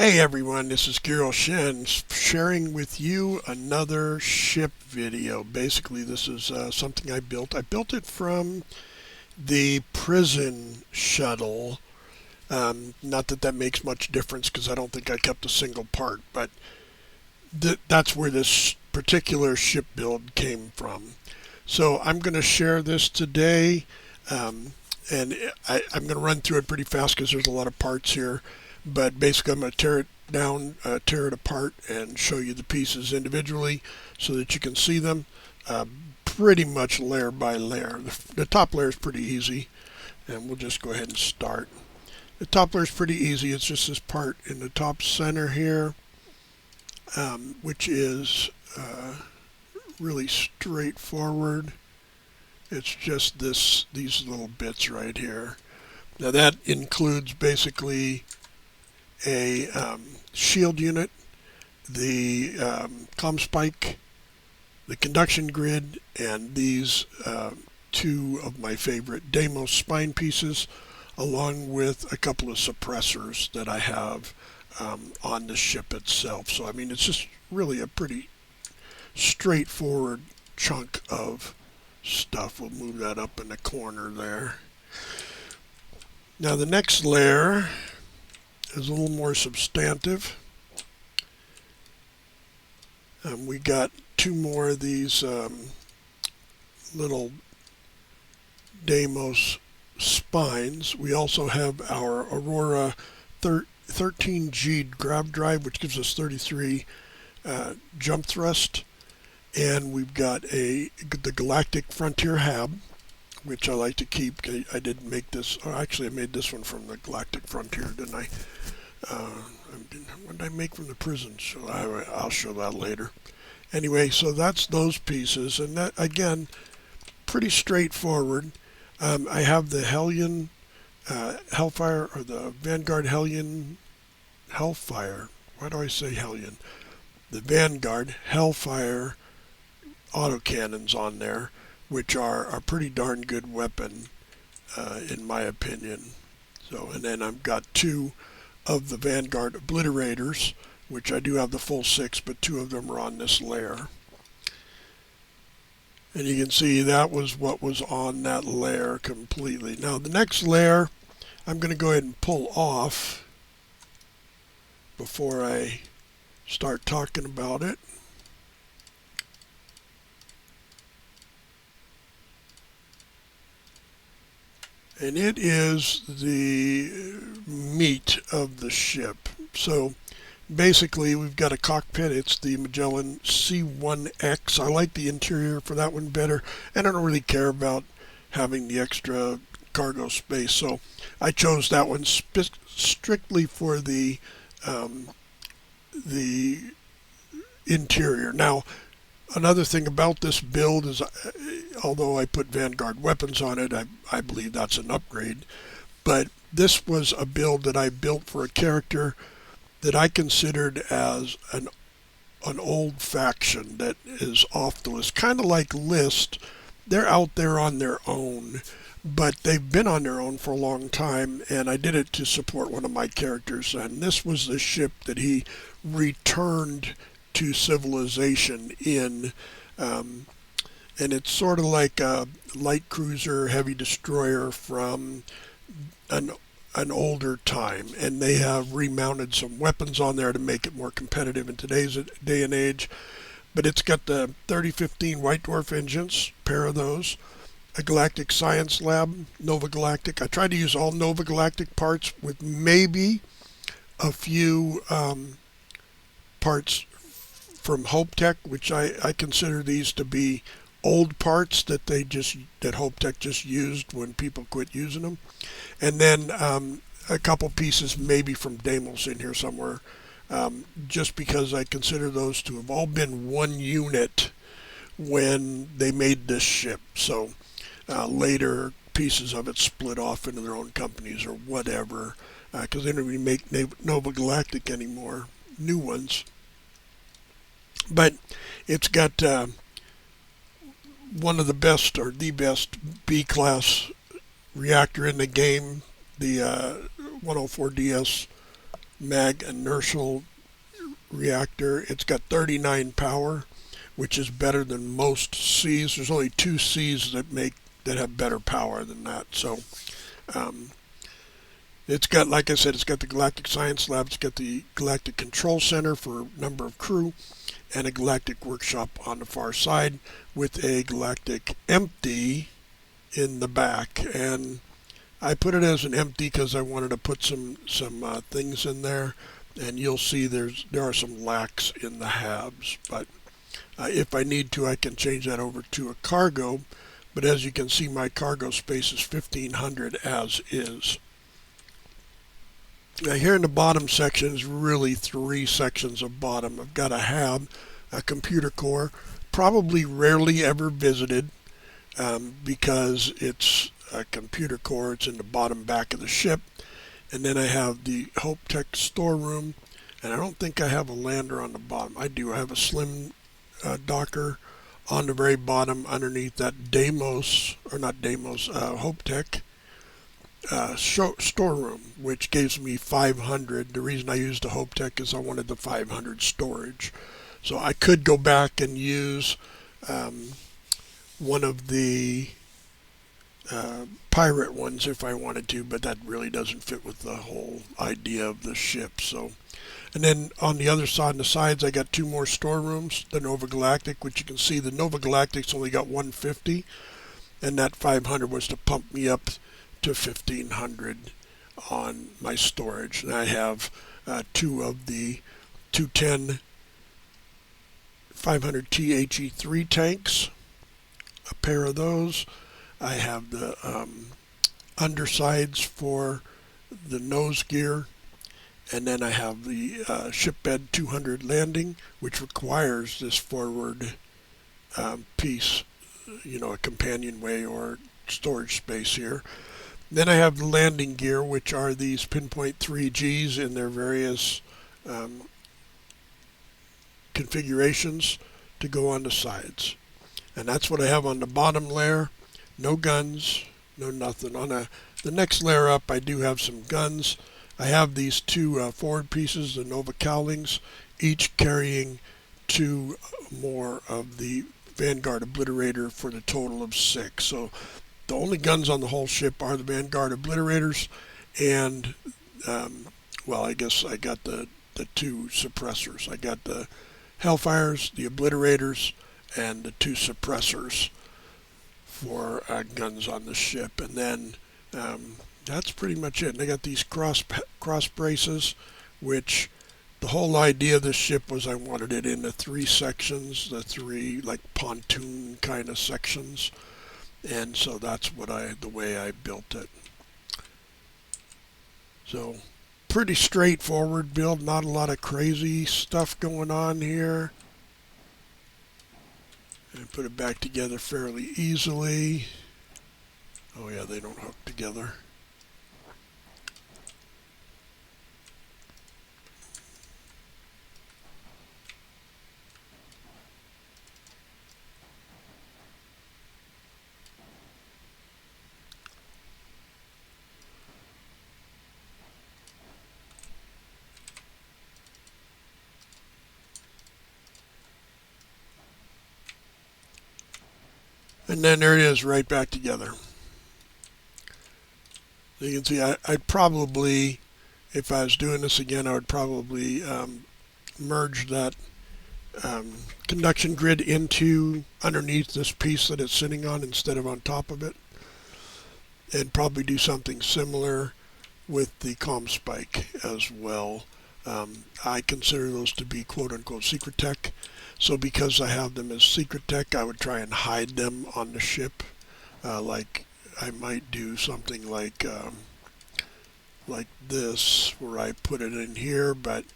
Hey everyone, this is Giro Shen sharing with you another ship video. Basically, this is something I built. I built it from the prison shuttle. Not that that makes much difference because I don't think I kept a single part, but that's where this particular ship build came from. So I'm going to share this today, um, and I'm going to run through it pretty fast because there's a lot of parts here. But basically, I'm going to tear it down, tear it apart, and show you the pieces individually so that you can see them uh, pretty much layer by layer. The top layer is pretty easy, and we'll just go ahead and start. The top layer is pretty easy. It's just this part in the top center here, which is really straightforward. It's just these little bits right here. Now that includes basically a shield unit, the comm spike, the conduction grid, and these two of my favorite Deimos spine pieces, along with a couple of suppressors that I have on the ship itself. So I mean, it's just really a pretty straightforward chunk of stuff. We'll move that up in the corner there. Now the next layer is a little more substantive. We got two more of these little Deimos spines. We also have our Aurora 13G grab drive, which gives us 33 jump thrust. And we've got the Galactic Frontier Hab, which I like to keep. I didn't make this, or actually I made this one from the Galactic Frontier, didn't I? What did I make from the prison? So I'll show that later. Anyway, so that's those pieces, and that again, pretty straightforward. I have the Hellion Hellfire, or the Vanguard Hellion Hellfire. Why do I say Hellion? The Vanguard Hellfire autocannons on there, which are a pretty darn good weapon, in my opinion. So, and then I've got two of the Vanguard Obliterators, which I do have the full 6, but two of them are on this layer. And you can see that was what was on that layer completely. Now the next layer I'm going to go ahead and pull off before I start talking about it. And it is the meat of the ship. So basically we've got a cockpit. It's the Magellan C1X. I like the interior for that one better, and I don't really care about having the extra cargo space. So I chose that one strictly for the interior. Now, another thing about this build is, although I put Vanguard weapons on it, I believe that's an upgrade. But this was a build that I built for a character that I considered as an old faction that is off the list. Kind of like List. They're out there on their own, but they've been on their own for a long time, and I did it to support one of my characters. And this was the ship that he returned to civilization in, and it's sort of like a light cruiser, heavy destroyer from an older time, and they have remounted some weapons on there to make it more competitive in today's day and age. But it's got the 3015 White Dwarf engines, pair of those, a Galactic Science Lab, Nova Galactic. I tried to use all Nova Galactic parts with maybe a few parts from Hope Tech, which I consider these to be old parts that Hope Tech just used when people quit using them. And then a couple pieces maybe from Deimos in here somewhere, just because I consider those to have all been one unit when they made this ship. So later pieces of it split off into their own companies or whatever, because they don't really make Nova Galactic anymore, new ones. But it's got one of the best, or the best, B-class reactor in the game, the 104DS mag inertial reactor. It's got 39 power, which is better than most Cs. There's only 2 Cs that have better power than that. So um, it's got, like I said, it's got the Galactic Science Lab, it's got the Galactic Control Center for number of crew, and a Galactic Workshop on the far side with a Galactic Empty in the back. And I put it as an empty because I wanted to put some things in there, and you'll see there are some lacks in the halves, but if I need to, I can change that over to a cargo. But as you can see, my cargo space is 1500 as is. Now here in the bottom section is really 3 sections of bottom. I've got a hab, a computer core, probably rarely ever visited because it's a computer core. It's in the bottom back of the ship. And then I have the Hope Tech storeroom, and I don't think I have a lander on the bottom. I do. I have a slim docker on the very bottom underneath that Deimos, or not Deimos, Hope Tech storeroom, which gives me 500. The reason I used the Hope Tech is I wanted the 500 storage. So I could go back and use one of the pirate ones if I wanted to, but that really doesn't fit with the whole idea of the ship. So, and then on the other side, on the sides, I got 2 more storerooms. The Nova Galactic, which you can see the Nova Galactic's only got 150, and that 500 was to pump me up to 1500 on my storage. And I have 2 of the 210 500 THE3 tanks, a pair of those. I have the undersides for the nose gear, and then I have the shipbed 200 landing, which requires this forward piece, a companionway or storage space here. Then I have the landing gear, which are these pinpoint 3Gs in their various configurations to go on the sides. And that's what I have on the bottom layer. No guns, no nothing. On the next layer up, I do have some guns. I have these 2 forward pieces, the Nova Cowlings, each carrying 2 more of the Vanguard Obliterator for the total of 6. So the only guns on the whole ship are the Vanguard Obliterators, and well, I guess I got the 2 suppressors. I got the Hellfires, the Obliterators, and the 2 suppressors for guns on the ship. And then that's pretty much it. And I got these cross braces, which the whole idea of this ship was I wanted it in the 3 sections, the 3 like pontoon kind of sections. And so that's the way I built it. So pretty straightforward build, not a lot of crazy stuff going on here. And put it back together fairly easily. Oh yeah, they don't hook together. And then there it is, right back together. So you can see I'd probably, if I was doing this again, I would probably merge that conduction grid into underneath this piece that it's sitting on instead of on top of it. And probably do something similar with the comm spike as well. I consider those to be quote-unquote secret tech. So because I have them as secret tech, I would try and hide them on the ship. Like I might do something like this, where I put it in here, but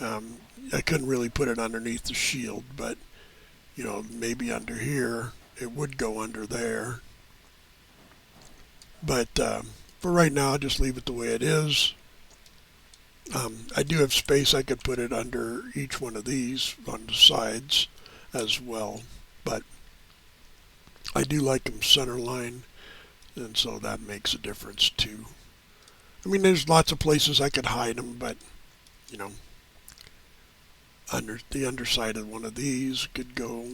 I couldn't really put it underneath the shield. But maybe under here, it would go under there. But for right now, I'll just leave it the way it is. I do have space. I could put it under each one of these on the sides as well, but I do like them center line, and so that makes a difference too. I mean, there's lots of places I could hide them, but you know, under the underside of one of these could go,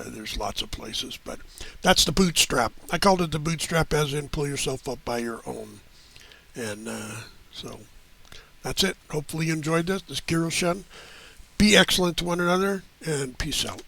there's lots of places, but that's the bootstrap. I called it the bootstrap, as in pull yourself up by your own. And so that's it. Hopefully you enjoyed this. This is Kiroshen. Be excellent to one another, and peace out.